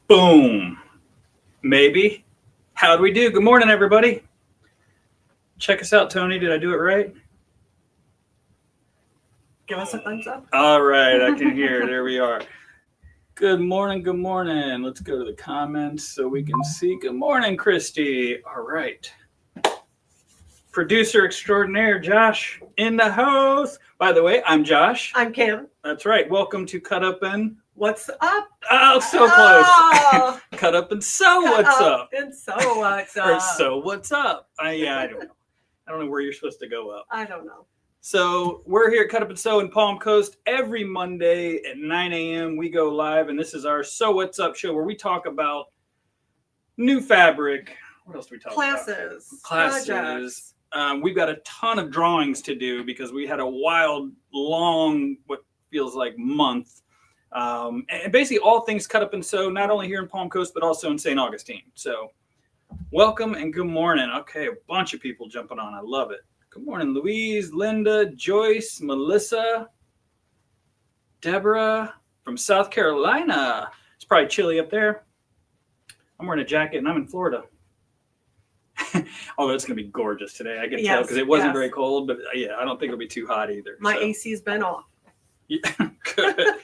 Boom. Maybe. How do we do? Good morning, everybody. Check us out, Tony. Did I do it right? Give us a thumbs up. All right, I can hear. There we are. Good morning. Good morning. Let's go to the comments so we can see. Good morning, Christy. All right. Producer extraordinaire, Josh, in the house. By the way, I'm Josh. I'm Kim. That's right. Welcome to Cut Up and... What's up? Oh, so close. Oh, Cut Up and So What's Up. And so what's Or up? So What's Up. I don't know. I don't know where you're supposed to go up. I don't know. So we're here at Cut Up and Sew in Palm Coast every Monday at 9 a.m. We go live, and this is our So What's Up show where we talk about new fabric. What else do we talk about? Classes. Projects. We've got a ton of drawings to do because we had a wild, long, what feels like month. And basically all things cut up and sew, not only here in Palm Coast, but also in St. Augustine. So welcome and good morning. Okay, a bunch of people jumping on. I love it. Good morning, Louise, Linda, Joyce, Melissa, Deborah from South Carolina. It's probably chilly up there. I'm wearing a jacket and I'm in Florida. Although it's going to be gorgeous today. I can tell because it wasn't very cold, but yeah, I don't think it'll be too hot either. My AC's been off. Yeah, good.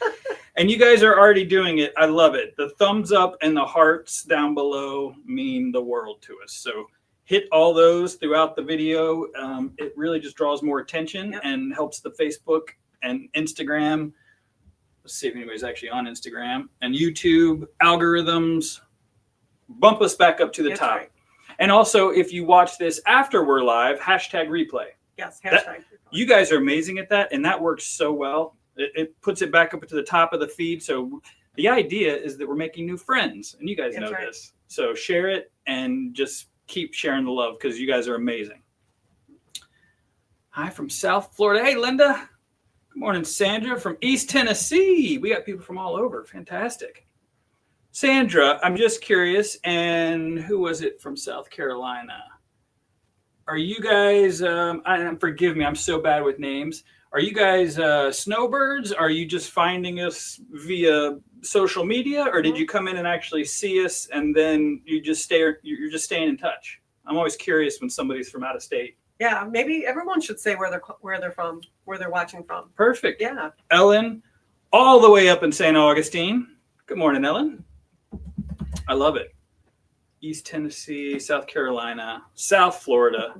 And you guys are already doing it. I love it. The thumbs up and the hearts down below mean the world to us. So hit all those throughout the video. It really just draws more attention and helps the Facebook and Instagram. Let's see if anybody's actually on Instagram and YouTube algorithms. Bump us back up to the top. Right. And also, if you watch this after we're live, hashtag replay. Yes, hashtag replay. You guys are amazing at that, and that works so well. It puts it back up to the top of the feed. So the idea is that we're making new friends, and you guys know this. So share it and just keep sharing the love because you guys are amazing. Hi from South Florida. Hey, Linda. Good morning, Sandra from East Tennessee. We got people from all over. Fantastic. Sandra, I'm just curious, and who was it from South Carolina? Are you guys, forgive me, I'm so bad with names. Are you guys snowbirds? Are you just finding us via social media, or did you come in and actually see us and then you're just staying in touch? I'm always curious when somebody's from out of state. Yeah, maybe everyone should say where they're from, where they're watching from. Perfect. Yeah. Ellen, all the way up in St. Augustine. Good morning, Ellen. I love it. East Tennessee, South Carolina, South Florida.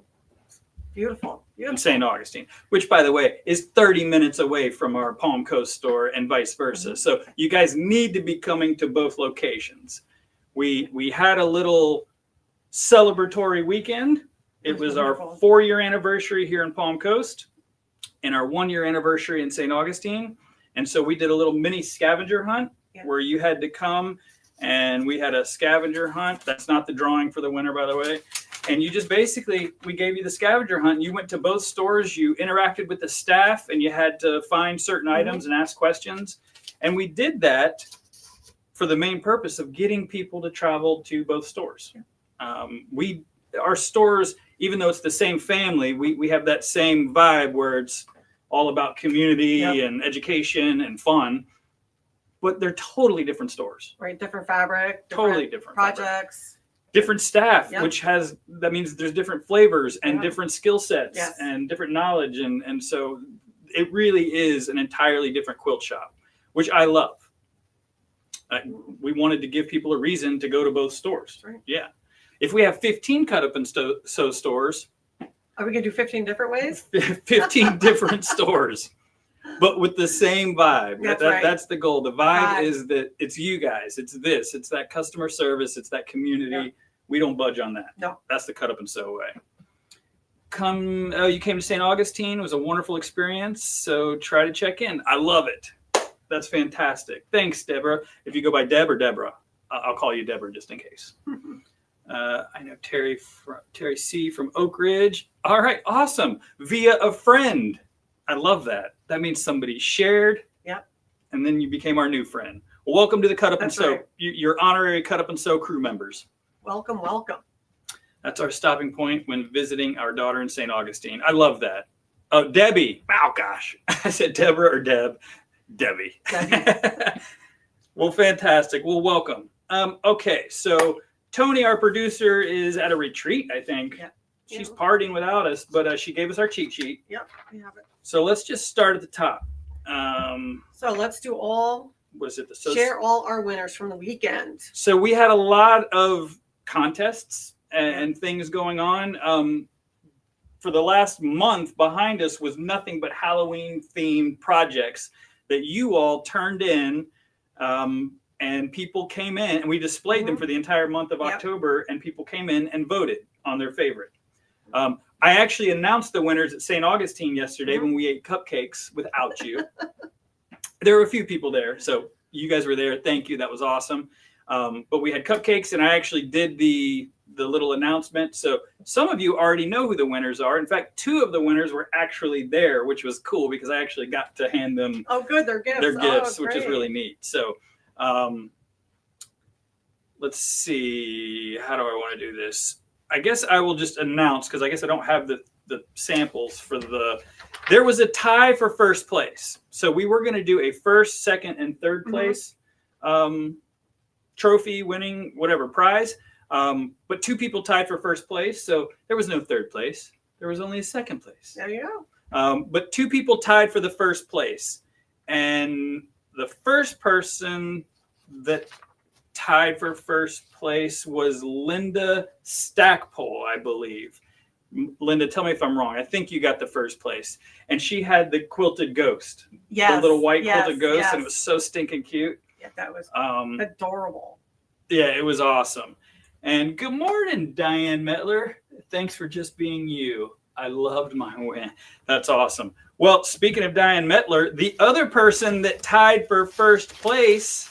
Beautiful. And St. Augustine, which, by the way, is 30 minutes away from our Palm Coast store and vice versa. So you guys need to be coming to both locations. We had a little celebratory weekend. It was our 4-year anniversary here in Palm Coast and our 1-year anniversary in St. Augustine. And so we did a little mini scavenger hunt where you had to come. And we had a scavenger hunt. That's not the drawing for the winner, by the way. And you just basically, we gave you the scavenger hunt. You went to both stores. You interacted with the staff, and you had to find certain items and ask questions. And we did that for the main purpose of getting people to travel to both stores. Our stores, even though it's the same family, we have that same vibe where it's all about community and education and fun. But they're totally different stores. Right, different fabric. Totally different projects. Different staff, which that means there's different flavors and different skill sets and different knowledge. And so it really is an entirely different quilt shop, which I love. We wanted to give people a reason to go to both stores. Right. Yeah. If we have 15 cut up and sew stores. Are we going to do 15 different ways? 15 different stores. But with the same vibe. That's the goal. The vibe is that it's you guys. It's that customer service. It's that community. Yeah. We don't budge on that. No. That's the cut up and sew way. You came to St. Augustine. It was a wonderful experience. So try to check in. I love it. That's fantastic. Thanks, Deborah. If you go by Deb or Deborah, I'll call you Deborah just in case. I know Terry C. from Oak Ridge. All right. Awesome. Via a friend. I love that. That means somebody shared, and then you became our new friend. Well, welcome to the Cut Up and Sew. You're honorary Cut Up and Sew crew members. Welcome, welcome. That's our stopping point when visiting our daughter in St. Augustine. I love that. Oh, Debbie. Oh, gosh. I said Deborah or Deb. Debbie. Debbie. Well, fantastic. Well, welcome. Okay, so Tony, our producer, is at a retreat, I think. Yeah. She's partying without us, but she gave us our cheat sheet. Yep, we have it. So let's just start at the top. So let's do all, Was it the share all our winners from the weekend. So we had a lot of contests and things going on. For the last month behind us was nothing but Halloween themed projects that you all turned in. And people came in and we displayed them for the entire month of October, and people came in and voted on their favorite. I actually announced the winners at St. Augustine yesterday when we ate cupcakes without you. There were a few people there, so you guys were there. Thank you. That was awesome. But we had cupcakes, and I actually did the little announcement. So some of you already know who the winners are. In fact, 2 of the winners were actually there, which was cool because I actually got to hand them their gifts, which is really neat. So let's see. How do I want to do this? I guess I will just announce, because I guess I don't have the samples for there was a tie for first place. So we were going to do a first, second, and third place trophy winning whatever prize. But 2 people tied for first place. So there was no third place. There was only a second place. There you go. But 2 people tied for the first place. And the first person that tied for first place was Linda Stackpole, I believe. Linda, tell me if I'm wrong. I think you got the first place. And she had the quilted ghost. Yes. The little white quilted ghost. Yes. And it was so stinking cute. Yeah, that was adorable. Yeah, it was awesome. And good morning, Diane Metler. Thanks for just being you. I loved my win. That's awesome. Well, speaking of Diane Metler, the other person that tied for first place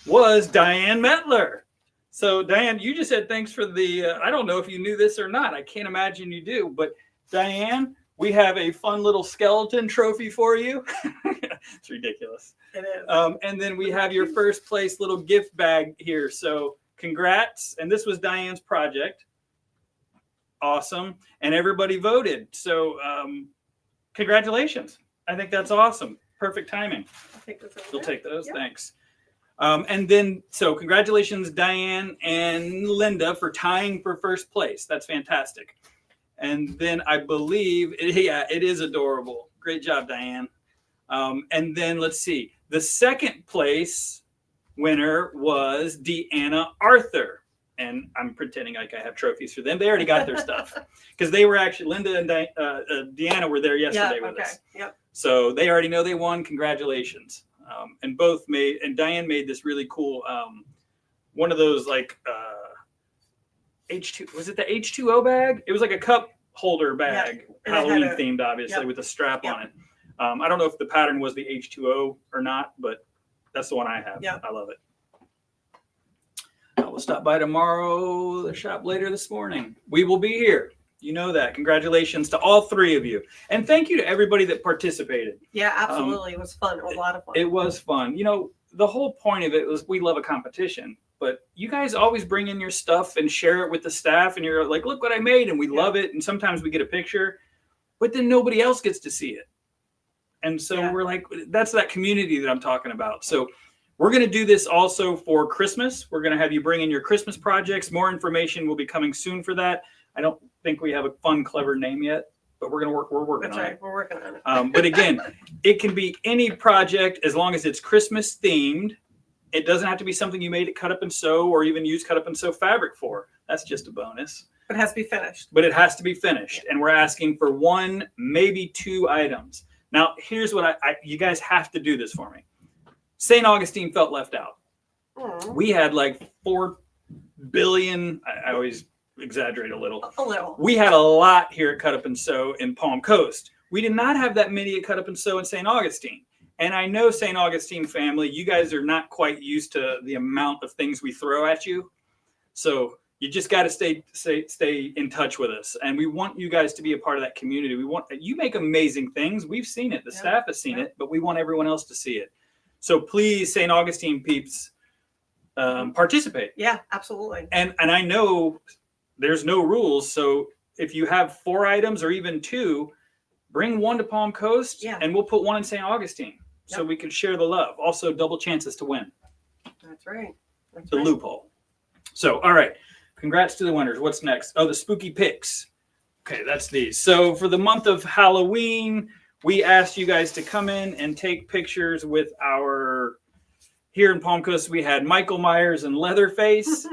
was Diane Metler. So Diane, you just said thanks for I don't know if you knew this or not. I can't imagine you do, but Diane, we have a fun little skeleton trophy for you. It's ridiculous. It is. And then we have your first place little gift bag here. So congrats. And this was Diane's project. Awesome. And everybody voted. So congratulations. I think that's awesome. Perfect timing. You'll take those. Yep. Thanks. And then, so congratulations, Diane and Linda, for tying for first place. That's fantastic. And then I believe, it is adorable. Great job, Diane. And then let's see. The second place winner was Deanna Arthur. And I'm pretending like I have trophies for them. They already got their stuff because they were actually, Linda and Deanna were there yesterday with us. Yep. So they already know they won. Congratulations. And Diane made this really cool, one of those like H2, was it the H2O bag? It was like a cup holder bag, Halloween themed, obviously, with a strap on it. I don't know if the pattern was the H2O or not, but that's the one I have. Yeah. I love it. I will stop by tomorrow, the shop later this morning. We will be here. You know that. Congratulations to all 3 of you. And thank you to everybody that participated. Yeah, absolutely. It was fun. It was a lot of fun. It was fun. You know, the whole point of it was we love a competition, but you guys always bring in your stuff and share it with the staff. And you're like, look what I made. And we love it. And sometimes we get a picture, but then nobody else gets to see it. And so we're like, that's that community that I'm talking about. So we're going to do this also for Christmas. We're going to have you bring in your Christmas projects. More information will be coming soon for that. I don't think we have a fun, clever name yet, but we're working on it. We're working on it. But again, it can be any project as long as it's Christmas themed. It doesn't have to be something you made at Cut Up and Sew or even use Cut Up and Sew fabric for. That's just a bonus. It has to be finished. But it has to be finished. And we're asking for 1, maybe 2 items. Now, here's what you guys have to do this for me. St. Augustine felt left out. We had like 4 billion. I always exaggerate a little. We had a lot here at Cut Up and Sew in Palm Coast. We did not have that many at Cut Up and Sew in St. Augustine. And I know St. Augustine family, you guys are not quite used to the amount of things we throw at you. So you just got to stay in touch with us. And we want you guys to be a part of that community. You make amazing things. We've seen it. The staff has seen it, but we want everyone else to see it. So please, St. Augustine peeps, participate. Yeah, absolutely. And I know there's no rules. So if you have 4 items or even 2, bring 1 to Palm Coast and we'll put 1 in St. Augustine so we can share the love. Also, double chances to win. That's right. That's The right. loophole. So, all right. Congrats to the winners. What's next? Oh, the spooky picks. Okay, that's these. So for the month of Halloween, we asked you guys to come in and take pictures with our, here in Palm Coast, we had Michael Myers and Leatherface.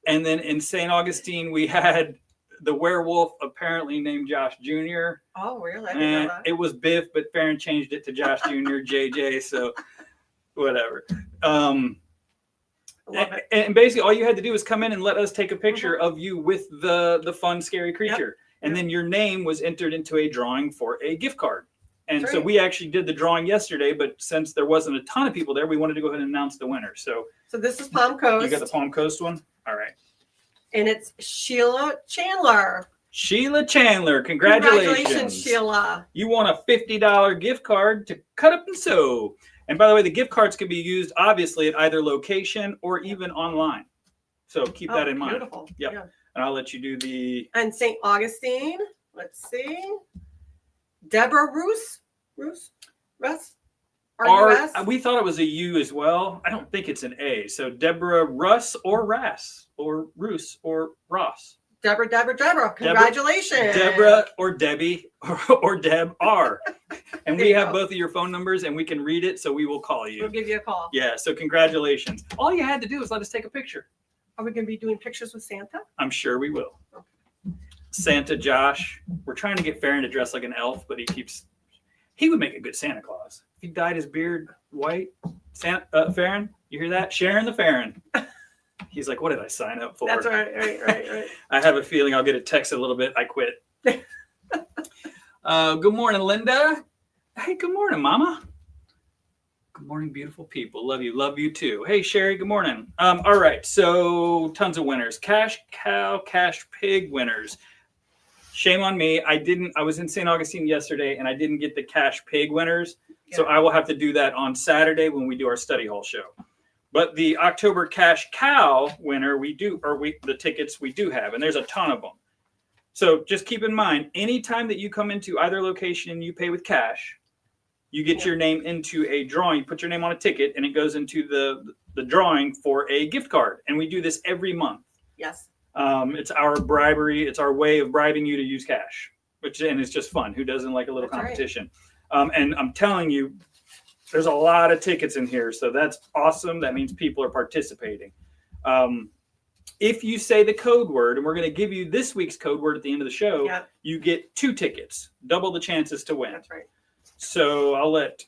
And then in St. Augustine, we had the werewolf apparently named Josh Jr. Oh, really? I didn't know And that. it was Biff, but Farron changed it to Josh Jr., JJ, so whatever. Love it. And basically all you had to do was come in and let us take a picture of you with the fun, scary creature. And then your name was entered into a drawing for a gift card. And That's so right. we actually did the drawing yesterday, but since there wasn't a ton of people there, we wanted to go ahead and announce the winner. So this is Palm Coast. you got the Palm Coast one? All right. And it's Sheila Chandler. Sheila Chandler, congratulations. Congratulations, Sheila. You won a $50 gift card to Cut Up and Sew. And by the way, the gift cards can be used obviously at either location or even online. So keep that in mind. Beautiful. Yep. Yeah. And I'll let you do the... And St. Augustine. Let's see. Deborah Russ? R-U-S? We thought it was a U as well. I don't think it's an A. So Deborah Russ or Rass or Roos or Ross. Deborah. Congratulations. Deborah or Debbie or Deb R. And There we you have go. both of your phone numbers and we can read it, so we will call We'll you. give you a call. Yeah, so congratulations. All you had to do was let us take a picture. Are we going to be doing pictures with Santa? I'm sure we will. Santa Josh. We're trying to get Farron to dress like an elf, but he would make a good Santa Claus. If he dyed his beard white. Farron, you hear that? Sharon the Farron. He's like, what did I sign up for? That's right. I have a feeling I'll get a text in a little bit. I quit. Good morning, Linda. Hey, good morning, Mama. Good morning, beautiful people. Love you. Love you too. Hey, Sherry, good morning. All right, so tons of winners. Cash cow, cash pig winners. Shame on me. I was in St. Augustine yesterday and I didn't get the cash pig winners. Yeah. So I will have to do that on Saturday when we do our study hall show. But the October cash cow winner, the tickets we do have, and there's a ton of them. So just keep in mind, anytime that you come into either location and you pay with cash, you get your name into a drawing. You put your name on a ticket and it goes into the drawing for a gift card. And we do this every month. Yes. It's our bribery. It's our way of bribing you to use cash, and it's just fun. Who doesn't like a little That's competition? Right. And I'm telling you, there's a lot of tickets in here. So that's awesome. That means people are participating. If you say the code word, and we're going to give you this week's code word at the end of the show, you get 2 tickets, double the chances to win. That's right. So I'll let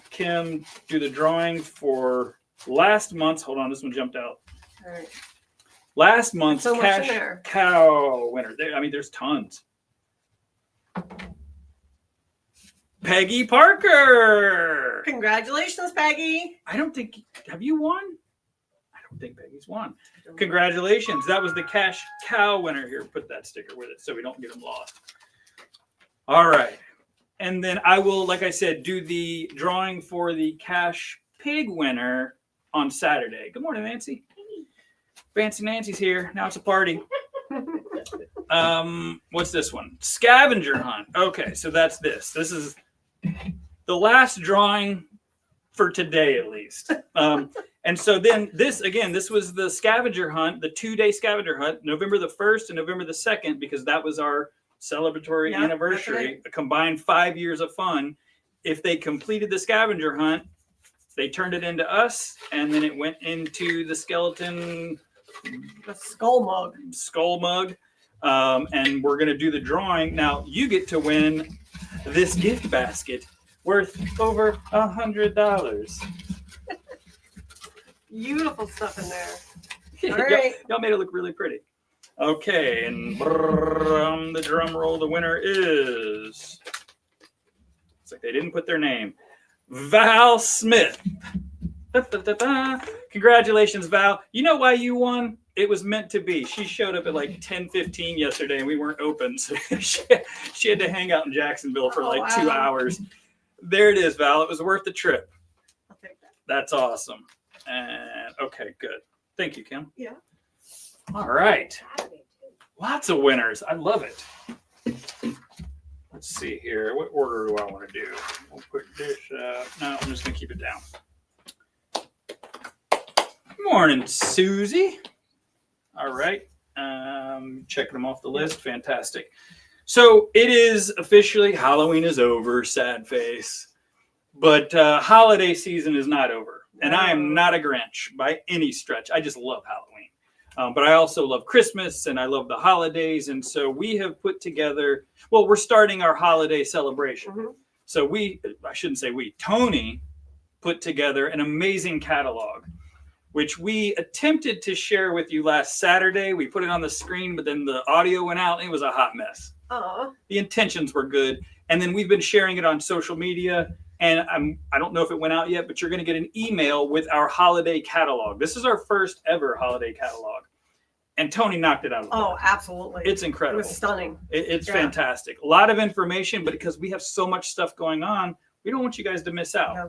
Kim do the drawing for last month's. Hold on, this one jumped out. All right. Last month's So much in cash there. cow winner. There's tons. Peggy Parker. Congratulations, Peggy. Have you won? I don't think Peggy's won. Congratulations. That was the cash cow winner. Here, put that sticker with it so we don't get them lost. All right. And then I will, like I said, do the drawing for the cash pig winner on Saturday. Good morning, Nancy. Fancy Nancy's here. Now it's a party. What's this one? Scavenger hunt. Okay, so that's this. This is the last drawing for today, at least. And so then this was the scavenger hunt, the 2-day scavenger hunt, November the 1st and November the 2nd, because that was our celebratory anniversary, right. a combined 5 years of fun. If they completed the scavenger hunt, they turned it into us, and then it went into the skeleton The skull mug. And we're going to do the drawing. Now, you get to win this gift basket worth over $100. Beautiful stuff in there. All right. Y'all made it look really pretty. Okay, and the drum roll, the winner is... It's like they didn't put their name. Val Smith. Da, da, da, da. Congratulations, Val. You know why you won? It was meant to be. She showed up at like 10:15 yesterday and we weren't open. So she had to hang out in Jacksonville for 2 hours. There it is, Val. It was worth the trip. I'll take that. That's awesome. And okay, good. Thank you, Kim. Yeah. All right. Lots of winners. I love it. Let's see here. What order do I want to do? We'll put this no, I'm just going to keep it down. Morning, Susie. All right. Checking them off the list. Fantastic. So it is officially Halloween is over, sad face. But holiday season is not over. And I am not a Grinch by any stretch. I just love Halloween. But I also love Christmas and I love the holidays. And so we have put together, well, we're starting our holiday celebration. Mm-hmm. So I shouldn't say Tony put together an amazing catalog, which we attempted to share with you last Saturday. We put it on the screen, but then the audio went out and it was a hot mess. The intentions were good. And then we've been sharing it on social media. And I don't know if it went out yet, but you're going to get an email with our holiday catalog. This is our first ever holiday catalog. And Tony knocked it out of the park. Oh, absolutely. It's incredible. It was stunning. It's fantastic. A lot of information, but because we have so much stuff going on, we don't want you guys to miss out. Yeah.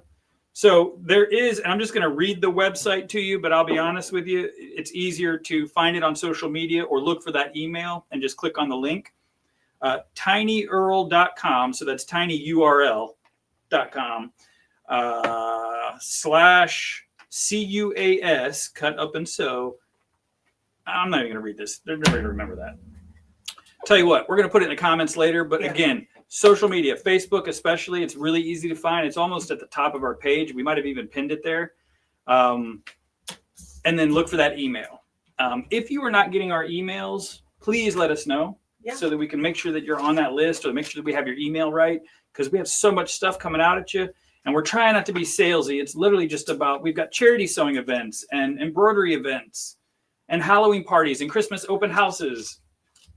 So there is, and I'm just going to read the website to you, but I'll be honest with you, it's easier to find it on social media or look for that email and just click on the link. tinyurl.com, so that's tinyurl.com /CUAS, cut up and sew. I'm not even going to read this. They're never going to remember that. Tell you what, we're going to put it in the comments later, but again, social media, Facebook especially, it's really easy to find. It's almost at the top of our page. We might have even pinned it there. And then look for that email. If you are not getting our emails, please let us know so that we can make sure that you're on that list or make sure that we have your email right, because we have so much stuff coming out at you. And we're trying not to be salesy. It's literally just about, we've got charity sewing events and embroidery events and Halloween parties and Christmas open houses,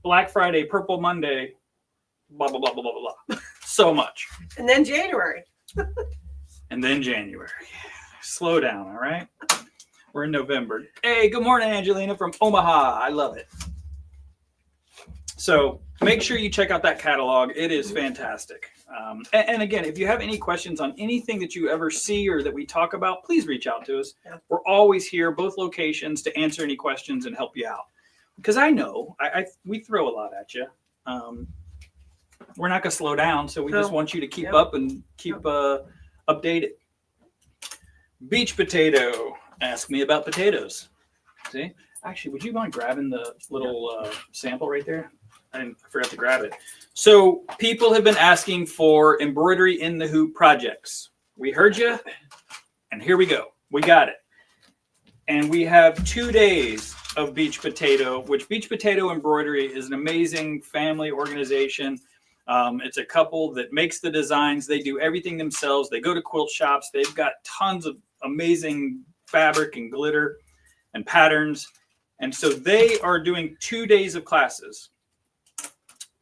Black Friday, Purple Monday, blah, blah, blah, blah, blah, blah. So much. And then January. Slow down, all right? We're in November. Hey, good morning, Angelina from Omaha. I love it. So make sure you check out that catalog. It is fantastic. And again, if you have any questions on anything that you ever see or that we talk about, please reach out to us. Yeah. We're always here, both locations, to answer any questions and help you out. Because I know we throw a lot at you. We're not going to slow down, so we just want you to keep up and keep updated. Beach potato. Ask me about potatoes. See? Actually, would you mind grabbing the little sample right there? I forgot to grab it. So people have been asking for embroidery in the hoop projects. We heard you, and here we go. We got it. And we have 2 days of Beach Potato, which Beach Potato Embroidery is an amazing family organization. It's a couple that makes the designs. They do everything themselves. They go to quilt shops. They've got tons of amazing fabric and glitter and patterns. And so they are doing 2 days of classes.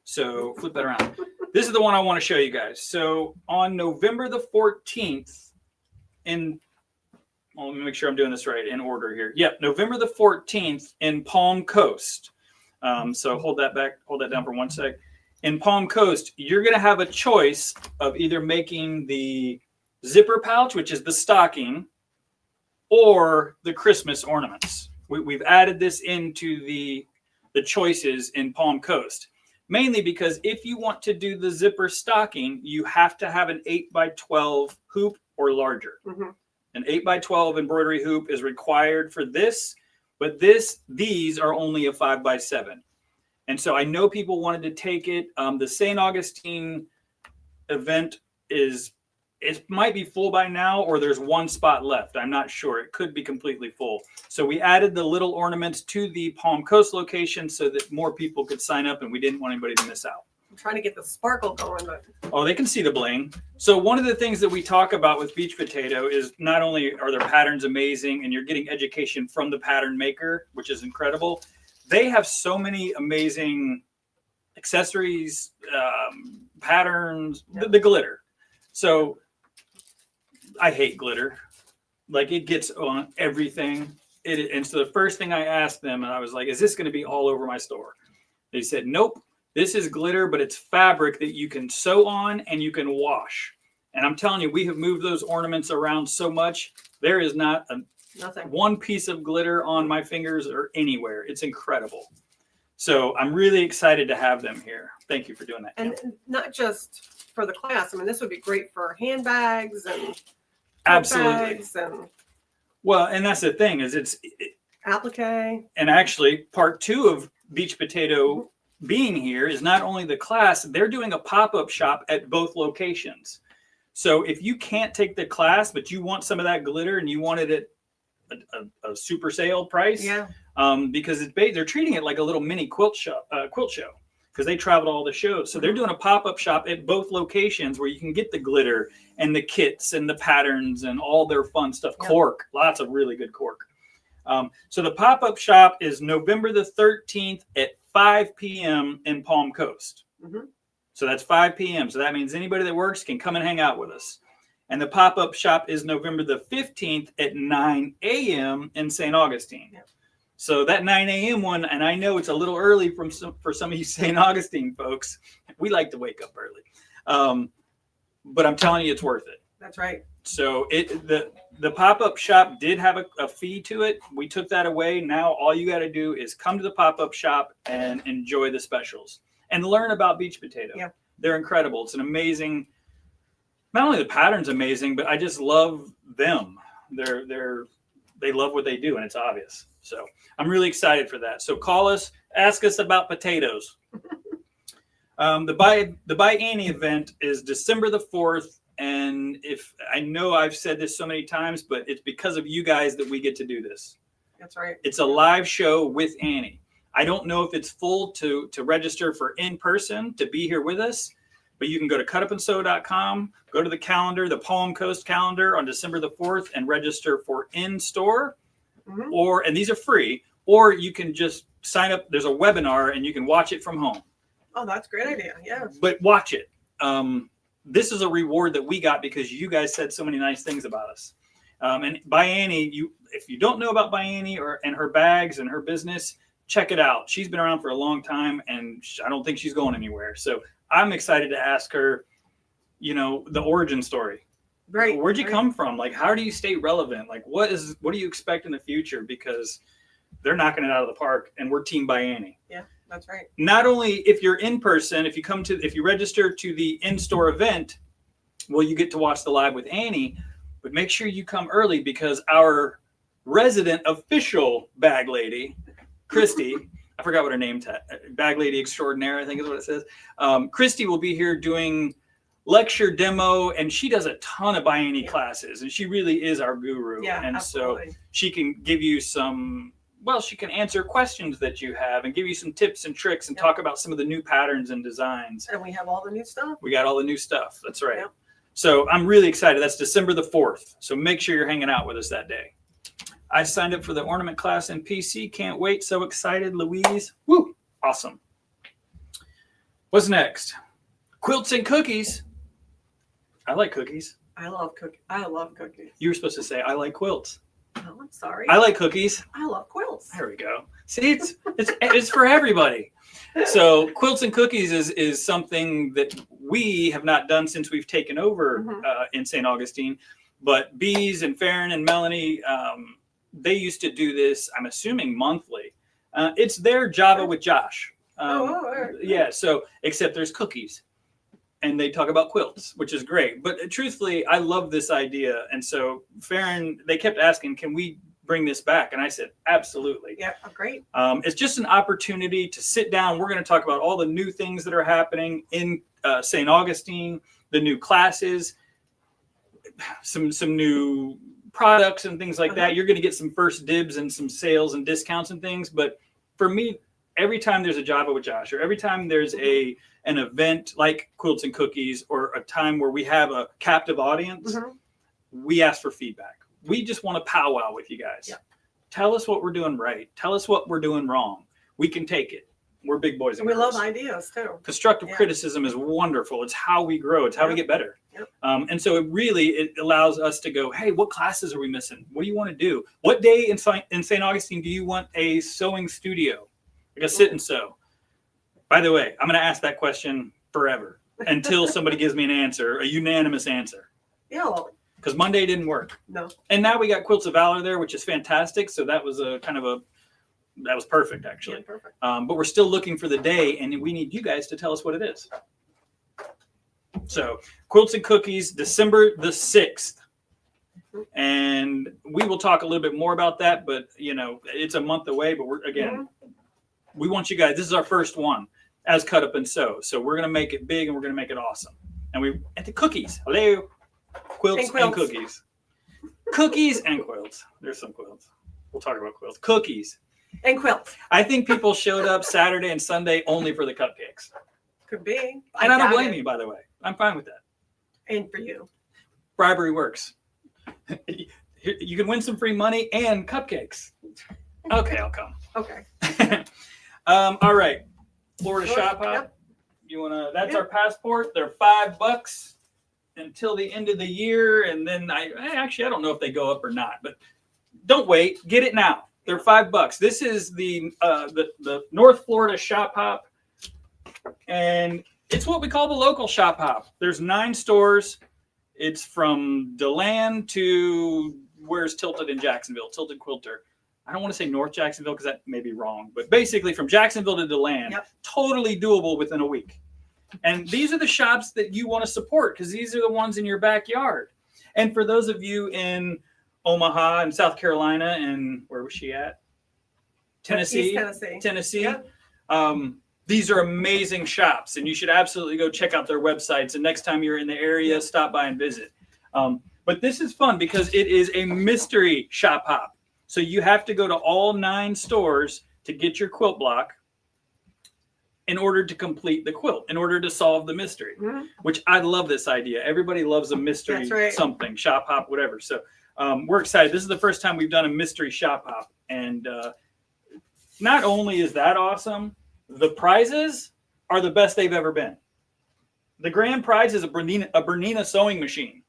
So flip that around. This is the one I want to show you guys. So on November the 14th, let me make sure I'm doing this right in order here. Yep, November the 14th in Palm Coast. So hold that down for 1 sec. In Palm Coast, you're going to have a choice of either making the zipper pouch, which is the stocking, or the Christmas ornaments. We've added this into the choices in Palm Coast, mainly because if you want to do the zipper stocking, you have to have an 8x12 hoop or larger. Mm-hmm. An 8x12 embroidery hoop is required for this, but these are only a 5x7. And so I know people wanted to take it. The St. Augustine event it might be full by now, or there's one spot left. I'm not sure. It could be completely full. So we added the little ornaments to the Palm Coast location so that more people could sign up, and we didn't want anybody to miss out. I'm trying to get the sparkle going, but they can see the bling. So one of the things that we talk about with Beach Potato is not only are their patterns amazing, and you're getting education from the pattern maker, which is incredible. They have so many amazing accessories, patterns, the glitter. So I hate glitter. Like, it gets on everything. And so the first thing I asked them, and I was like, is this going to be all over my store? They said, nope, this is glitter, but it's fabric that you can sew on and you can wash. And I'm telling you, we have moved those ornaments around so much. There is not one piece of glitter on my fingers or anywhere. It's incredible. So I'm really excited to have them here. Thank you for doing that. And not just for the class. I mean, this would be great for handbags and absolutely bags and Well, and that's the thing is Applique. and actually part 2 of Beach Potato being here is not only the class, they're doing a pop-up shop at both locations. So if you can't take the class, but you want some of that glitter and you want it at a super sale price, Yeah. Because they're treating it like a little mini quilt show, because they traveled all the shows. So they're doing a pop-up shop at both locations where you can get the glitter and the kits and the patterns and all their fun stuff. Yep. Cork, lots of really good cork. So the pop-up shop is November the 13th at 5 p.m. in Palm Coast. Mm-hmm. So that's 5 p.m. So that means anybody that works can come and hang out with us. And the pop-up shop is November the 15th at 9 a.m. in St. Augustine. Yep. So that 9 a.m. one, and I know it's a little early for some of you St. Augustine folks. We like to wake up early. But I'm telling you, it's worth it. That's right. So the pop-up shop did have a fee to it. We took that away. Now all you got to do is come to the pop-up shop and enjoy the specials and learn about Beach Potato. Yeah. They're incredible. It's an amazing, not only the pattern's amazing, but I just love them. They love what they do, and it's obvious. So I'm really excited for that. So call us, ask us about potatoes. The Buy Annie event is December the 4th. And if I know I've said this so many times, but it's because of you guys that we get to do this. That's right. It's a live show with Annie. I don't know if it's full to register for in person to be here with us, but you can go to cutupandsew.com, go to the calendar, the Palm Coast calendar on December the 4th, and register for in store. Mm-hmm. And these are free, or you can just sign up. There's a webinar and you can watch it from home. Oh, that's a great idea. Yeah. But watch it. This is a reward that we got because you guys said so many nice things about us. And By Annie, if you don't know about By Annie and her bags and her business, check it out. She's been around for a long time, and I don't think she's going anywhere. So I'm excited to ask her, the origin story. Right. Where'd you come from? Like, how do you stay relevant? Like, what do you expect in the future? Because they're knocking it out of the park, and we're Team By Annie. Yeah, that's right. Not only if you're in person, if you register to the in-store event, well, you get to watch the live with Annie, but make sure you come early because our resident official bag lady, Christy, I forgot what her name, bag lady extraordinaire, I think is what it says. Christy will be here doing lecture demo, and she does a ton of By Annie classes, and she really is our guru. Yeah, and absolutely. So she can give you she can answer questions that you have and give you some tips and tricks and talk about some of the new patterns and designs. And we have all the new stuff. We got all the new stuff. That's right. Yep. So I'm really excited. That's December the 4th. So make sure you're hanging out with us that day. I signed up for the ornament class in PC. Can't wait. So excited, Louise. Woo! Awesome. What's next? Quilts and cookies. I like cookies. I love cookies. You were supposed to say, I like quilts. Oh, I'm sorry. I like cookies. I love quilts. There we go. See, it's for everybody. So quilts and cookies is something that we have not done since we've taken over in St. Augustine. But Bees and Farron and Melanie, they used to do this, I'm assuming monthly. It's their Java with Josh. Yeah, so except there's cookies. And they talk about quilts, which is great. But truthfully, I love this idea. And so Farron, they kept asking, can we bring this back? And I said, absolutely. Yeah, great. It's just an opportunity to sit down. We're going to talk about all the new things that are happening in St. Augustine, the new classes, some new products and things like that. You're going to get some first dibs and some sales and discounts and things. But for me, every time there's a Java with Josh, or every time there's an event like Quilts and Cookies, or a time where we have a captive audience, we ask for feedback. We just want to powwow with you guys. Yeah. Tell us what we're doing right. Tell us what we're doing wrong. We can take it. We're big boys and girls. We love ideas too. Constructive criticism is wonderful. It's how we grow. It's how we get better. Yep. And so it allows us to go, hey, what classes are we missing? What do you want to do? What day in St. Augustine do you want a sewing studio? Like a sit and sew. By the way, I'm going to ask that question forever until somebody gives me an answer, a unanimous answer. Yeah. Because Monday didn't work. No. And now we got Quilts of Valor there, which is fantastic. So that was that was perfect, actually. Yeah, perfect. But we're still looking for the day, and we need you guys to tell us what it is. So Quilts and Cookies, December the 6th. And we will talk a little bit more about that, but you know, it's a month away, but we want you guys, this is our first one as Cut Up and Sew. So we're going to make it big and we're going to make it awesome. And the cookies, hello, quilts and cookies. Cookies and quilts. There's some quilts. We'll talk about quilts. Cookies. And quilts. I think people showed up Saturday and Sunday only for the cupcakes. Could be. And I don't blame you, by the way. I'm fine with that. And for you. Bribery works. You can win some free money and cupcakes. Okay, I'll come. Okay. All right. Florida Shop Hop. Yep. You wanna? That's our passport. They're $5 until the end of the year, and then I don't know if they go up or not, but don't wait. Get it now. They're $5. This is the North Florida Shop Hop, and it's what we call the local Shop Hop. There's 9 stores. It's from DeLand to where's Tilted in Jacksonville, Tilted Quilter. I don't want to say North Jacksonville because that may be wrong, but basically from Jacksonville to DeLand, totally doable within a week. And these are the shops that you want to support because these are the ones in your backyard. And for those of you in Omaha and South Carolina and where was she at? Tennessee. Tennessee. Yep. These are amazing shops, and you should absolutely go check out their websites. And next time you're in the area, stop by and visit. But this is fun because it is a mystery shop hop. So you have to go to all 9 stores to get your quilt block in order to complete the quilt, in order to solve the mystery, which I love this idea. Everybody loves a mystery, something, shop hop, whatever. So we're excited. This is the first time we've done a mystery shop hop. And not only is that awesome, the prizes are the best they've ever been. The grand prize is a Bernina sewing machine.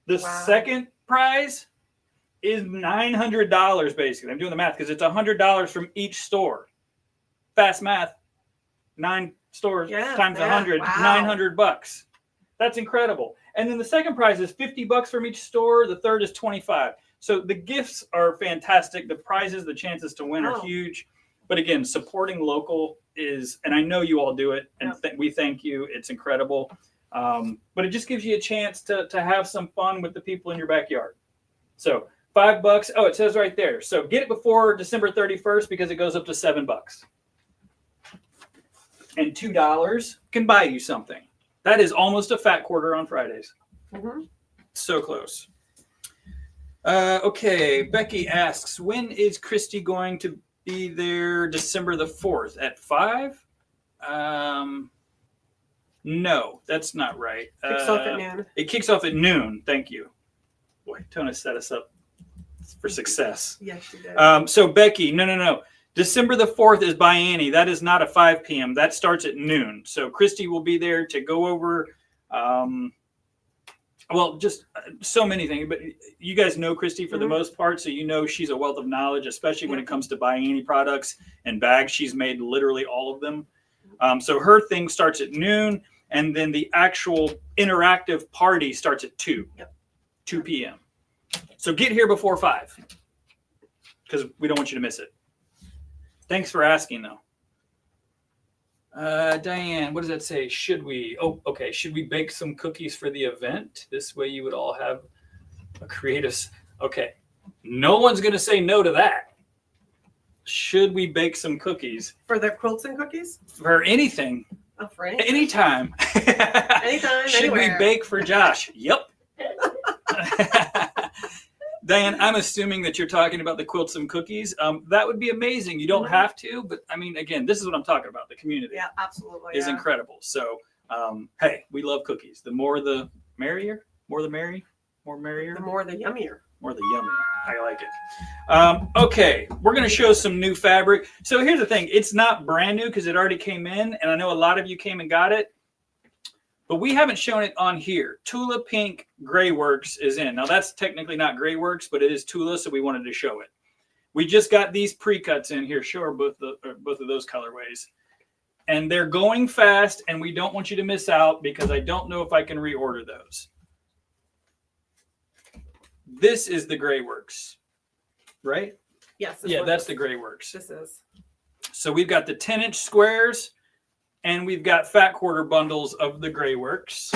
The second prize is $900 basically. I'm doing the math because it's $100 from each store. Fast math. 9 stores times 100, $900. That's incredible. And then the second prize is $50 from each store. The third is $25. So the gifts are fantastic. The prizes, the chances to win are huge. But again, supporting local is, and I know you all do it, and we thank you. It's incredible. But it just gives you a chance to have some fun with the people in your backyard. So $5. Oh, it says right there. So get it before December 31st because it goes up to $7. And $2 can buy you something. That is almost a fat quarter on Fridays. So close. Okay, Becky asks, when is Christy going to be there? December the 4th at 5? No, that's not right. Kicks off at noon. It kicks off at noon. Thank you. Boy, Tona set us up for success. Yes, she did. So Becky, no. December the 4th is biennial. That is not a 5 p.m. That starts at noon. So Christy will be there to go over, just so many things. But you guys know Christy for the most part, so you know she's a wealth of knowledge, especially when it comes to biennial products and bags. She's made literally all of them. So her thing starts at noon, and then the actual interactive party starts at 2 p.m. So get here before 5 because we don't want you to miss it. Thanks for asking, though. Diane, what does that say? Should we? Oh, okay. Should we bake some cookies for the event? This way you would all have a creative. Okay. No one's going to say no to that. Should we bake some cookies? For the quilts and cookies? For anything. Oh, for anything. Anytime. Anytime, Should anywhere. we bake for Josh? Yep. Diane, I'm assuming that you're talking about the quilts and cookies. That would be amazing. You don't have to, but I mean, again, this is what I'm talking about. The community is incredible. So, hey, we love cookies. The more the merrier, more the merry, more merrier. The more the yummier. More the yummier. I like it. Okay, we're going to show some new fabric. So here's the thing. It's not brand new because it already came in, and I know a lot of you came and got it. But we haven't shown it on here. Tula Pink Gray Works is in. Now, that's technically not Gray Works, but it is Tula, so we wanted to show it. We just got these pre-cuts in here. Show her both of those colorways. And they're going fast, and we don't want you to miss out because I don't know if I can reorder those. This is the Gray Works, right? Yes. Yeah, that's the Gray Works. This is. So we've got the 10-inch squares. And we've got fat quarter bundles of the Gray Works.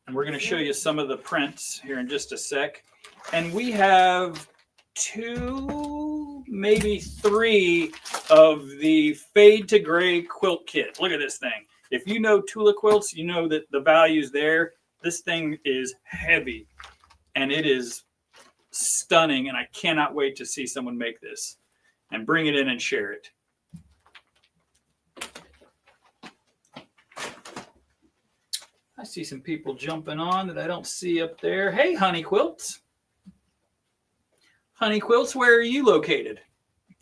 And we're going to show you some of the prints here in just a sec. And we have 2, maybe 3 of the fade to gray quilt kit. Look at this thing. If you know Tula quilts, you know that the value's there. This thing is heavy and it is stunning. And I cannot wait to see someone make this and bring it in and share it. I see some people jumping on that I don't see up there. Hey, Honey Quilts. Honey Quilts, where are you located?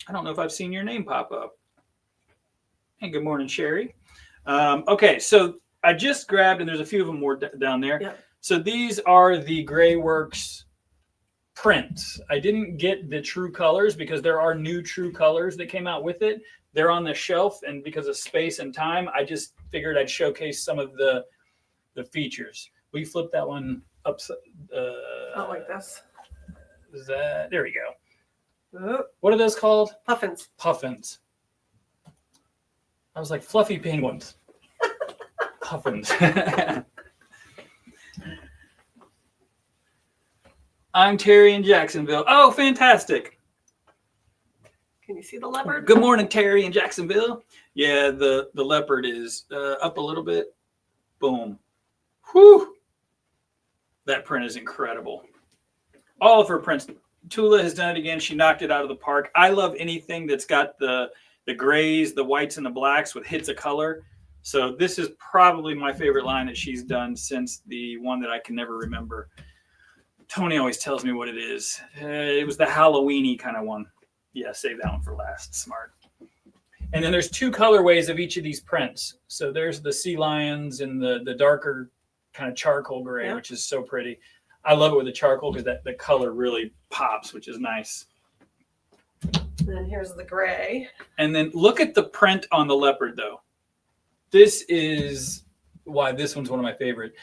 I don't know if I've seen your name pop up. Hey, good morning, Sherry. Okay, so I just grabbed, and there's a few of them more down there. Yep. So these are the Gray Works prints. I didn't get the true colors because there are new true colors that came out with it. They're on the shelf, and because of space and time, I just figured I'd showcase some of the features. We flip that one upside. Not like this. Is that there? We go. What are those called? Puffins. Puffins. I was like fluffy penguins. Puffins. I'm Terry in Jacksonville. Oh, fantastic. Can you see the leopard? Good morning, Terry in Jacksonville. Yeah, the leopard is up a little bit. Boom. Whew. That print is incredible. All of her prints. Tula has done it again. She knocked it out of the park. I love anything that's got the grays, the whites, and the blacks with hits of color. So this is probably my favorite line that she's done since the one that I can never remember. Tony always tells me what it is. It was the Halloween-y kind of one. Yeah, save that one for last. Smart. And then there's 2 colorways of each of these prints. So there's the sea lions and the darker kind of charcoal gray, which is so pretty. I love it with the charcoal because the color really pops, which is nice. And then here's the gray. And then look at the print on the leopard, though. This is why this one's one of my favorite.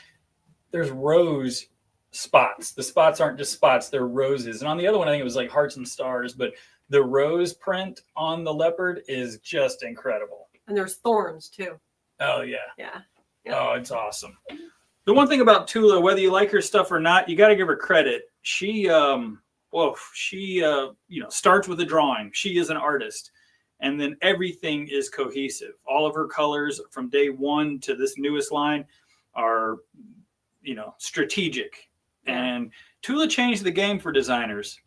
There's rose spots. The spots aren't just spots, they're roses. And on the other one, I think it was like hearts and stars, but the rose print on the leopard is just incredible. And there's thorns, too. Oh, yeah. Yeah. Oh, it's awesome. The one thing about Tula, whether you like her stuff or not, you got to give her credit. She starts with a drawing. She is an artist. And then everything is cohesive. All of her colors from day one to this newest line are, strategic. And Tula changed the game for designers.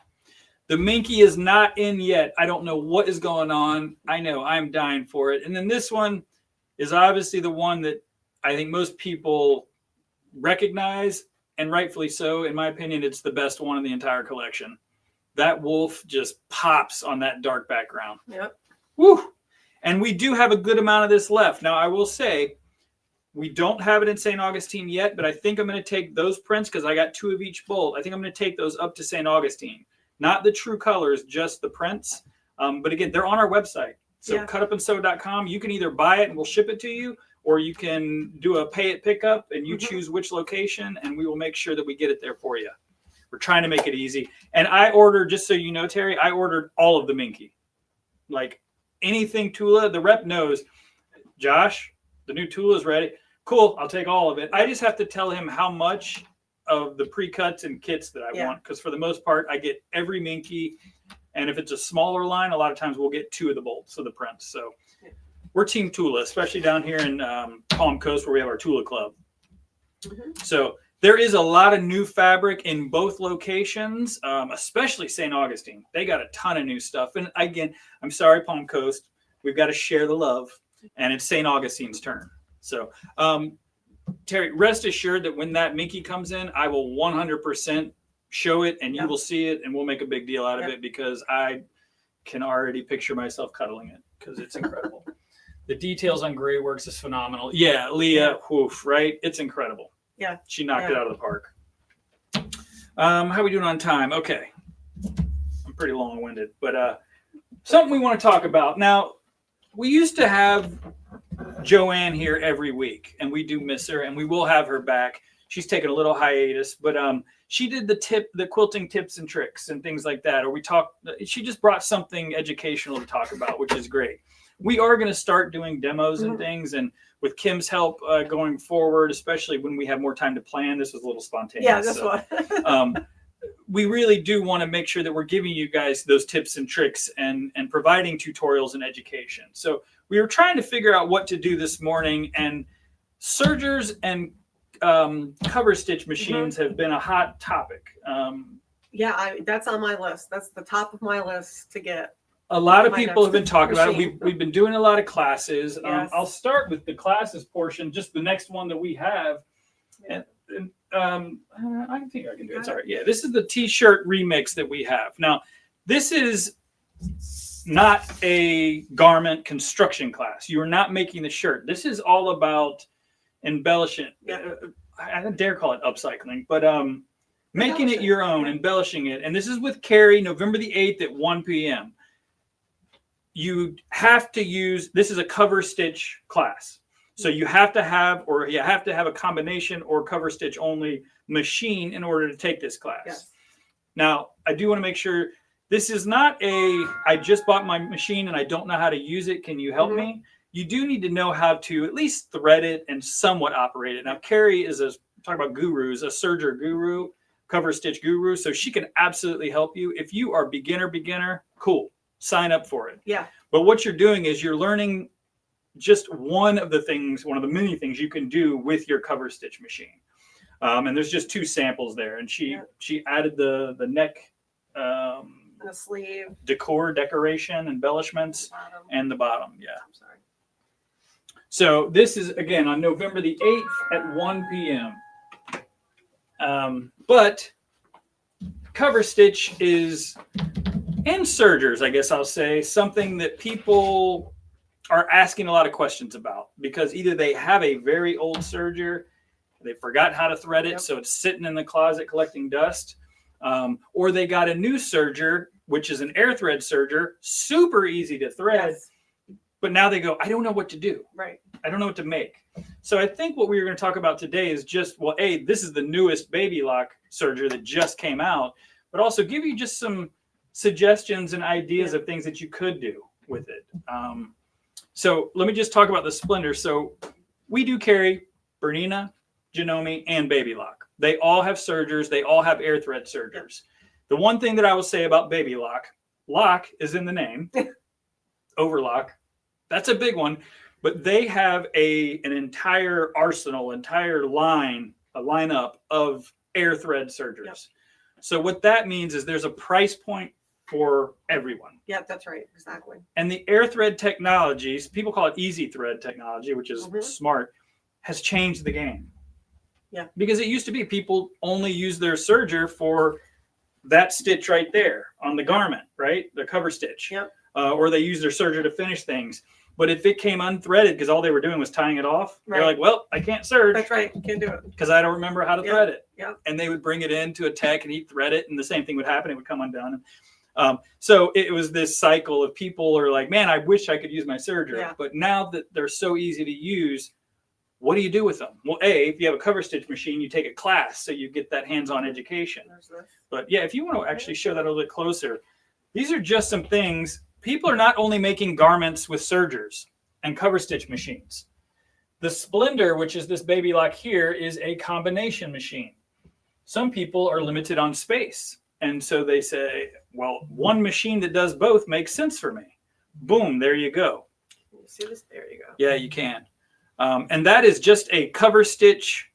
The Minky is not in yet. I don't know what is going on. I know I'm dying for it. And then this one is obviously the one that I think most people recognize, and rightfully so. In my opinion, it's the best one in the entire collection. That wolf just pops on that dark background. Yep. Woo! And we do have a good amount of this left. Now, I will say, we don't have it in St. Augustine yet, but I think I'm going to take those prints because I got 2 of each bolt. I think I'm going to take those up to St. Augustine. Not the true colors, just the prints. But again, they're on our website. So cutupandsew.com. You can either buy it and we'll ship it to you, or you can do a pay it pickup and you choose which location and we will make sure that we get it there for you. We're trying to make it easy. And I ordered, just so you know, Terry, I ordered all of the Minky. Like anything Tula, the rep knows, Josh, the new Tula is ready. Cool, I'll take all of it. I just have to tell him how much of the pre-cuts and kits that I want, because for the most part, I get every Minky. And if it's a smaller line, a lot of times we'll get 2 of the bolts of the prints. So we're Team Tula, especially down here in Palm Coast where we have our Tula Club. So there is a lot of new fabric in both locations, especially St. Augustine. They got a ton of new stuff. And again, I'm sorry, Palm Coast. We've got to share the love. And it's St. Augustine's turn. So, Terry, rest assured that when that Minky comes in, I will 100% show it and you will see it and we'll make a big deal out of it because I can already picture myself cuddling it because it's incredible. The details on Gray Works is phenomenal. Yeah, Leah, woof, right? It's incredible. Yeah. She knocked it out of the park. How are we doing on time? Okay. I'm pretty long-winded, but something we want to talk about. Now, we used to have Joanne here every week, and we do miss her, and we will have her back. She's taken a little hiatus, but she did the quilting tips and tricks and things like that. Or she just brought something educational to talk about, which is great. we are going to start doing demos and things. And with Kim's help going forward, especially when we have more time to plan, this was a little spontaneous. Yeah, that's what. We really do want to make sure that we're giving you guys those tips and tricks and providing tutorials and education. So we were trying to figure out what to do this morning, and sergers and cover stitch machines have been a hot topic. Yeah, that's on my list. That's the top of my list to get. A lot of people have been talking about it. We've been doing a lot of classes. Yes. I'll start with the classes portion, just the next one that we have. Yeah. And I think I can do it. Sorry. Yeah, this is the t-shirt remix that we have. Now, this is not a garment construction class. You are not making the shirt. This is all about embellishing. Yeah. I don't dare call it upcycling, but making it your own, embellishing it. And this is with Carrie, November the 8th at 1 p.m. You have to use, this is a cover stitch class. So you have to have a combination or cover stitch only machine in order to take this class. Yes. Now, I do want to make sure this is not I just bought my machine and I don't know how to use it. Can you help me? You do need to know how to at least thread it and somewhat operate it. Now, Carrie is talk about gurus, a serger guru, cover stitch guru. So she can absolutely help you. If you are beginner, cool. Sign up for it. Yeah. But what you're doing is you're learning just one of the many things you can do with your cover stitch machine. And there's just 2 samples there. And she added the neck, the sleeve, decoration, embellishments, and the bottom. Yeah. I'm sorry. So this is, again, on November the 8th at 1 p.m. But cover stitch is, and sergers, I guess I'll say, something that people are asking a lot of questions about, because either they have a very old serger, they forgot how to thread it, so it's sitting in the closet collecting dust, or they got a new serger, which is an air thread serger, super easy to thread, but now they go, I don't know what to do. Right. I don't know what to make. So I think what we were going to talk about today is just, well, this is the newest baby lock serger that just came out, but also give you just some suggestions and ideas of things that you could do with it. So let me just talk about the Splendor. So we do carry Bernina, Janome, and Baby Lock. They all have sergers. They all have air thread sergers. The one thing that I will say about Baby Lock is in the name, overlock. That's a big one. But they have an entire arsenal, entire line, a lineup of air thread sergers. Yep. So what that means is there's a price point for everyone. Yeah, that's right. Exactly. And the air thread technologies, people call it easy thread technology, which is smart, has changed the game. Yeah. Because it used to be people only use their serger for that stitch right there on the garment, right? The cover stitch. Yep. Or they use their serger to finish things. But if it came unthreaded because all they were doing was tying it off, they're like, well, I can't serge. That's right. Can't do it. Because I don't remember how to thread it. Yeah. And they would bring it into a tech and he'd thread it, and the same thing would happen. It would come undone. So it was this cycle of people are like, man, I wish I could use my serger. Yeah. But now that they're so easy to use, what do you do with them? Well, if you have a cover stitch machine, you take a class so you get that hands-on education. But yeah, if you want to actually show that a little bit closer, these are just some things. People are not only making garments with sergers and cover stitch machines. The Splendor, which is this baby lock here, is a combination machine. Some people are limited on space. And so they say, well, one machine that does both makes sense for me. Boom, there you go. Can you see this? There you go. Yeah, you can. And that is just a cover stitch.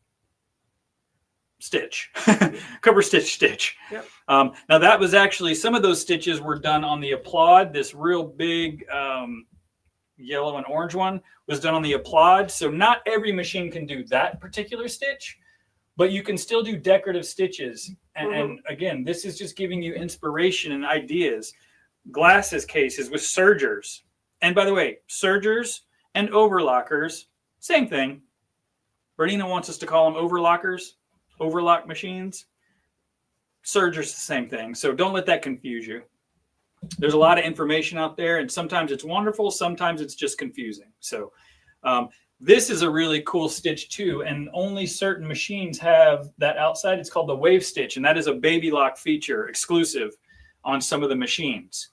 Cover stitch. Yep. Now that was actually, some of those stitches were done on the Applaud. This real big yellow and orange one was done on the Applaud. So not every machine can do that particular stitch, but you can still do decorative stitches. And again, this is just giving you inspiration and ideas. Glasses cases with sergers. And by the way, sergers and overlockers, same thing. Bernina wants us to call them overlockers, overlock machines. Sergers, the same thing. So don't let that confuse you. There's a lot of information out there, and sometimes it's wonderful, sometimes it's just confusing. So this is a really cool stitch too, and only certain machines have that outside. It's called the wave stitch, and that is a baby lock feature exclusive on some of the machines.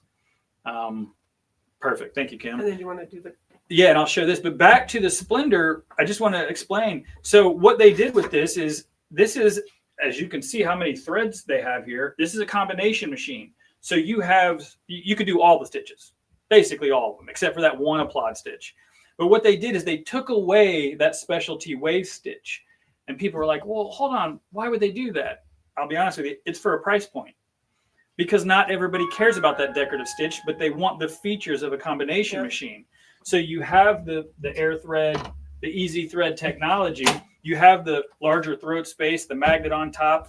Perfect. Thank you, Kim. And then you want to do the. Yeah, and I'll show this. But back to the Splendor, I just want to explain. So what they did with this is, as you can see how many threads they have here, this is a combination machine. So you could do all the stitches, basically all of them, except for that one applaud stitch. But what they did is they took away that specialty wave stitch. And people were like, well, hold on, why would they do that? I'll be honest with you, it's for a price point. Because not everybody cares about that decorative stitch, but they want the features of a combination machine. So you have the air thread, the easy thread technology, you have the larger throat space, the magnet on top,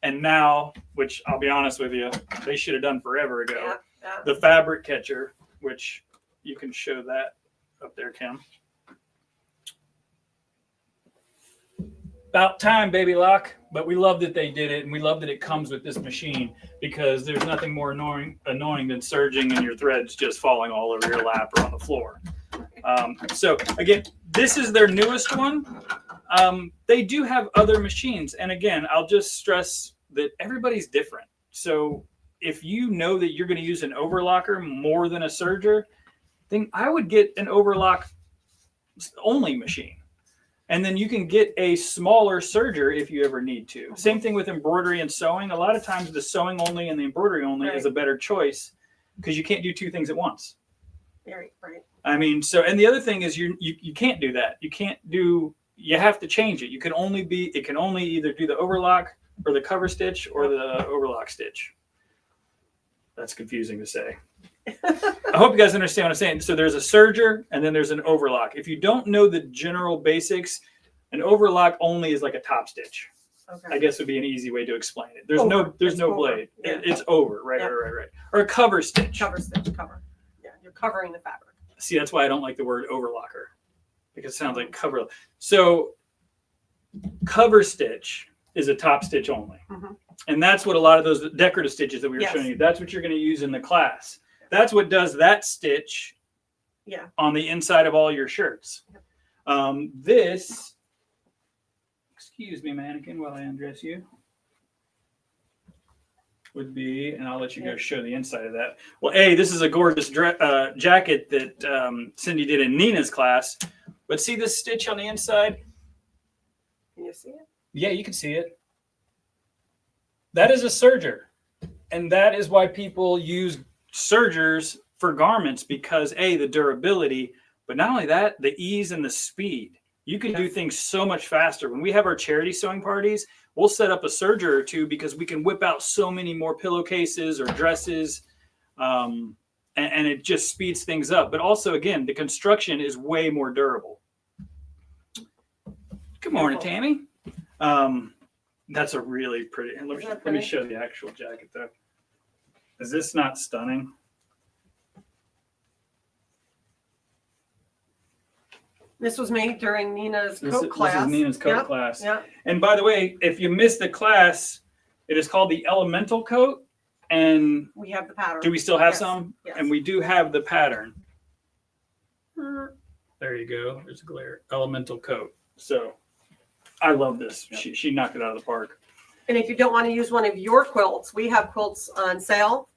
and now, which I'll be honest with you, they should have done forever ago, the fabric catcher, which you can show that up there, Kim. About time, baby lock. But we love that they did it, and we love that it comes with this machine, because there's nothing more annoying than surging and your threads just falling all over your lap or on the floor. So again, this is their newest one. They do have other machines, and again, I'll just stress that everybody's different. So if you know that you're going to use an overlocker more than a serger, then I would get an overlock only machine. And then you can get a smaller serger if you ever need to. Same thing with embroidery and sewing. A lot of times the sewing only and the embroidery only is a better choice, because you can't do two things at once. Right. I mean, so, and the other thing is you can't do that. You have to change it. It can only either do the overlock or the cover stitch or the overlock stitch. That's confusing to say. I hope you guys understand what I'm saying. So there's a serger and then there's an overlock. If you don't know the general basics, an overlock only is like a top stitch. Okay. I guess would be an easy way to explain it. There's no blade. Yeah. It's over. Right. Or a cover stitch. Cover. Yeah, you're covering the fabric. See, that's why I don't like the word overlocker, because it sounds like cover. So cover stitch is a top stitch only. And that's what a lot of those decorative stitches that we were showing you, that's what you're going to use in the class. That's what does that stitch on the inside of all your shirts. This, excuse me, mannequin, while I undress you, would be, and I'll let you go show the inside of that. Well, this is a gorgeous jacket that Cindy did in Nina's class. But see this stitch on the inside? Can you see it? Yeah, you can see it. That is a serger. And that is why people use sergers for garments, because the durability, but not only that, the ease and the speed. You can do things so much faster. When we have our charity sewing parties, we'll set up a serger or two, because we can whip out so many more pillowcases or dresses, and it just speeds things up. But also, again, the construction is way more durable. Good morning, Tammy. That's a really pretty. Let me show the actual jacket though. Is this not stunning? This was made during Nina's coat class. This is Nina's coat class. Yeah. And by the way, if you missed the class, it is called the Elemental Coat. And we have the pattern. Do we still have some? Yes. And we do have the pattern. There you go. There's a glare. Elemental Coat. So I love this. Yep. She knocked it out of the park. And if you don't want to use one of your quilts, we have quilts on sale,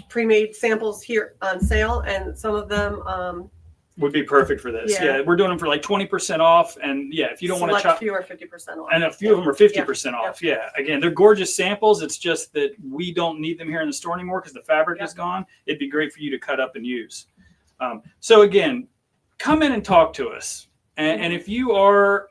pre-made samples here on sale, and some of them would be perfect for this. Yeah, we're doing them for like 20% off, and if you don't want to chop, few are 50% off, and a few of them are 50% off. Yeah, again, they're gorgeous samples. It's just that we don't need them here in the store anymore because the fabric is gone. It'd be great for you to cut up and use. So again, come in and talk to us, and if you are,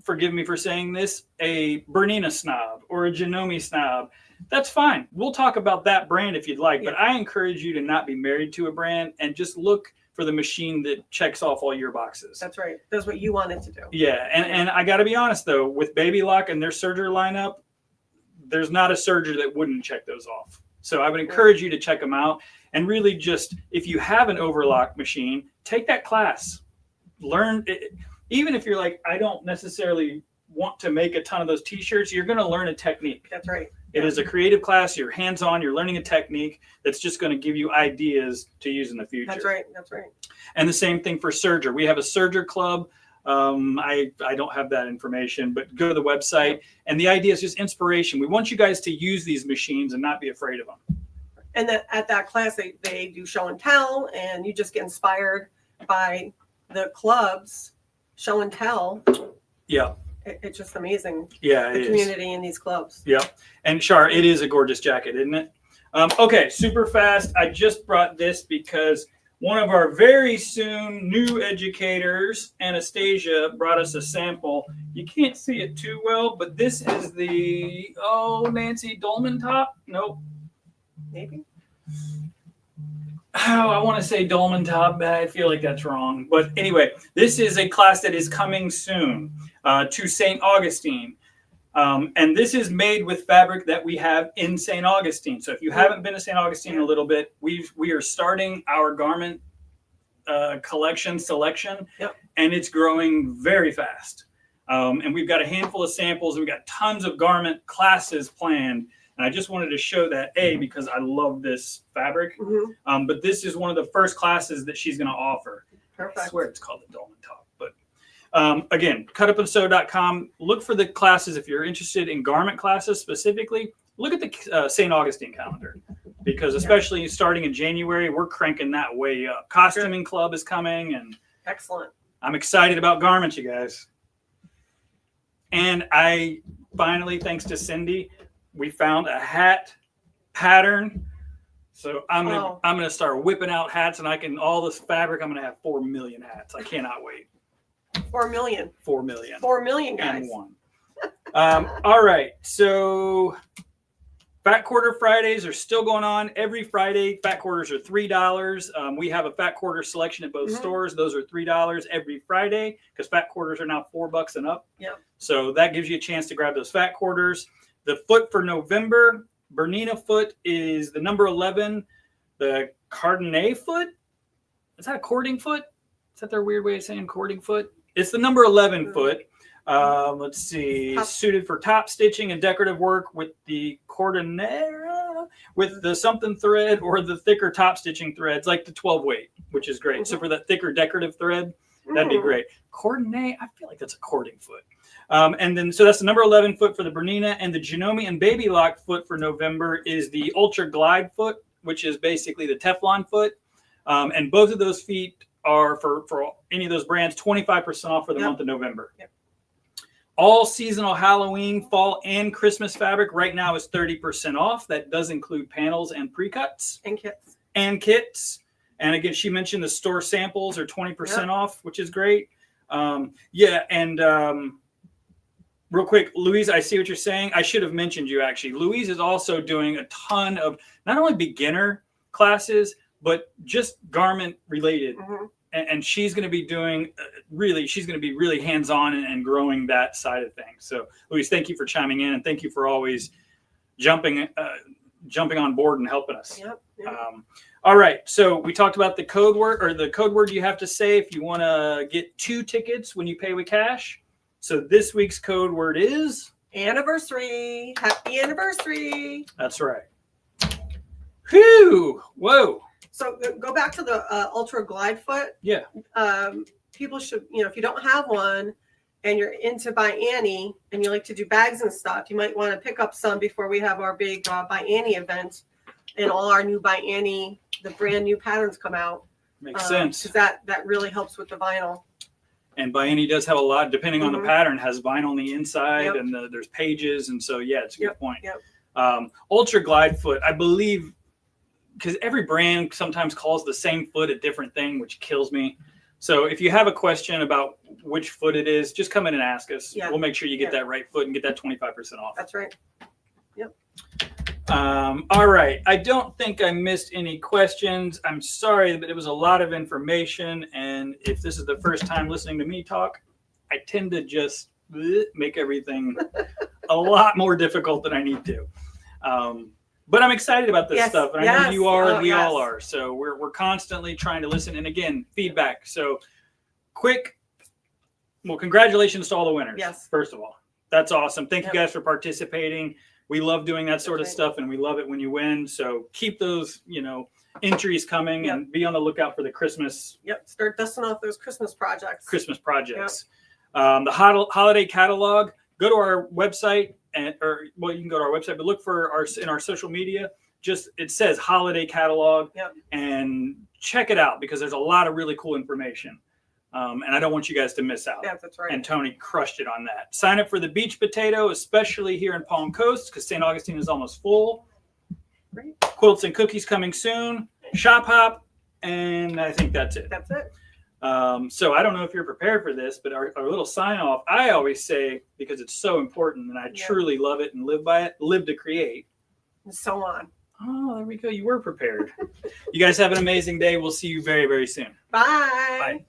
forgive me for saying this, a Bernina snob or a Janome snob, that's fine. We'll talk about that brand if you'd like, but I encourage you to not be married to a brand and just look for the machine that checks off all your boxes. That's right. That's what you wanted to do. Yeah, and I got to be honest though, with Baby Lock and their serger lineup, there's not a serger that wouldn't check those off. So I would encourage you to check them out, and really just, if you have an overlock machine, take that class. Learn it. Even if you're like, I don't necessarily want to make a ton of those t-shirts, you're going to learn a technique. That's right. It is a creative class. You're hands-on. You're learning a technique that's just going to give you ideas to use in the future. That's right. That's right. And the same thing for serger. We have a serger club. I don't have that information, but go to the website. And the idea is just inspiration. We want you guys to use these machines and not be afraid of them. And then at that class, they do show and tell, and you just get inspired by the club's show and tell. Yeah. It's just amazing. Yeah, the community in these clubs. Yeah. And Char, it is a gorgeous jacket, isn't it? Okay, super fast. I just brought this because one of our very soon new educators, Anastasia, brought us a sample. You can't see it too well, but this is the, Nancy Dolman top? Nope. Maybe. Oh, I want to say Dolman top, but I feel like that's wrong. But anyway, this is a class that is coming soon to St. Augustine. And this is made with fabric that we have in St. Augustine. So if you haven't been to St. Augustine in a little bit, we are starting our garment selection, and it's growing very fast. And we've got a handful of samples, and we've got tons of garment classes planned. And I just wanted to show that, because I love this fabric. But this is one of the first classes that she's going to offer. Perfect. I swear it's called the Dolman top. But again, cutupandsew.com. Look for the classes if you're interested in garment classes specifically. Look at the St. Augustine calendar, because especially starting in January, we're cranking that way up. Costuming Club is coming, and excellent. I'm excited about garments, you guys. And I finally, thanks to Cindy, we found a hat pattern. So I'm gonna start whipping out hats, and all this fabric. I'm gonna have 4 million hats. I cannot wait. 4 million. 4 million. 4 million guys. And one. All right. So Fat Quarter Fridays are still going on. Every Friday, fat quarters are $3. We have a fat quarter selection at both stores. Those are $3 every Friday, because fat quarters are now $4 and up. Yep. So that gives you a chance to grab those fat quarters. The foot for November, Bernina foot is the number 11. The Cardinal foot, is that a cording foot? Is that their weird way of saying cording foot? It's the number 11 foot. Let's see, suited for top stitching and decorative work with the cordonera, with the something thread or the thicker top stitching threads, like the 12 weight, which is great. So for that thicker decorative thread, that'd be great. Cordonnet, I feel like that's a cording foot. And then, so that's the number 11 foot for the Bernina, and the Janome and Baby Lock foot for November is the Ultra Glide foot, which is basically the Teflon foot. And both of those feet are for any of those brands, 25% off for the month of November. All seasonal Halloween, fall, and Christmas fabric right now is 30% off. That does include panels and pre-cuts. And kits. And again, she mentioned the store samples are 20% off, which is great. Real quick, Louise, I see what you're saying. I should have mentioned you, actually. Louise is also doing a ton of not only beginner classes, but just garment related. And she's going to be doing she's going to be really hands-on and growing that side of things. So, Louise, thank you for chiming in, and thank you for always jumping on board and helping us. All right. So we talked about the code word, or the code word you have to say if you want to get 2 tickets when you pay with cash. So this week's code word is anniversary. Happy anniversary. That's right. Whew. Whoa. So go back to the Ultra Glide foot. Yeah. People should, if you don't have one and you're into By Annie and you like to do bags and stuff, you might want to pick up some before we have our big By Annie event and all our new By Annie, the brand new patterns come out. Makes sense. Because that really helps with the vinyl. And By Annie does have a lot, depending on the pattern, has vinyl on the inside, and there's pages. And so, it's a good point. Ultra Glide foot, I believe, because every brand sometimes calls the same foot a different thing, which kills me. So if you have a question about which foot it is, just come in and ask us. We'll make sure you get that right foot and get that 25% off. That's right. All right. I don't think I missed any questions. I'm sorry, but it was a lot of information. And if this is the first time listening to me talk, I tend to just make everything a lot more difficult than I need to. But I'm excited about this stuff. And I know you are, and we all are. So we're constantly trying to listen. And again, feedback. So congratulations to all the winners. First of all, that's awesome. Thank you guys for participating. We love doing that sort of stuff, and we love it when you win. So keep those, entries coming, and be on the lookout for the Christmas. Start dusting off those Christmas projects. The holiday catalog. Go to our website, you can go to our website, but look for in our social media. it says holiday catalog. Yep. And check it out because there's a lot of really cool information. And I don't want you guys to miss out. Yeah, that's right. And Tony crushed it on that. Sign up for the beach potato, especially here in Palm Coast, because St. Augustine is almost full. Great. Quilts and cookies coming soon. Shop hop, and I think that's it. That's it. So I don't know if you're prepared for this, but our little sign off, I always say, because it's so important and I truly love it and live by it, live to create. And so on. Oh, there we go. You were prepared. You guys have an amazing day. We'll see you very, very soon. Bye. Bye.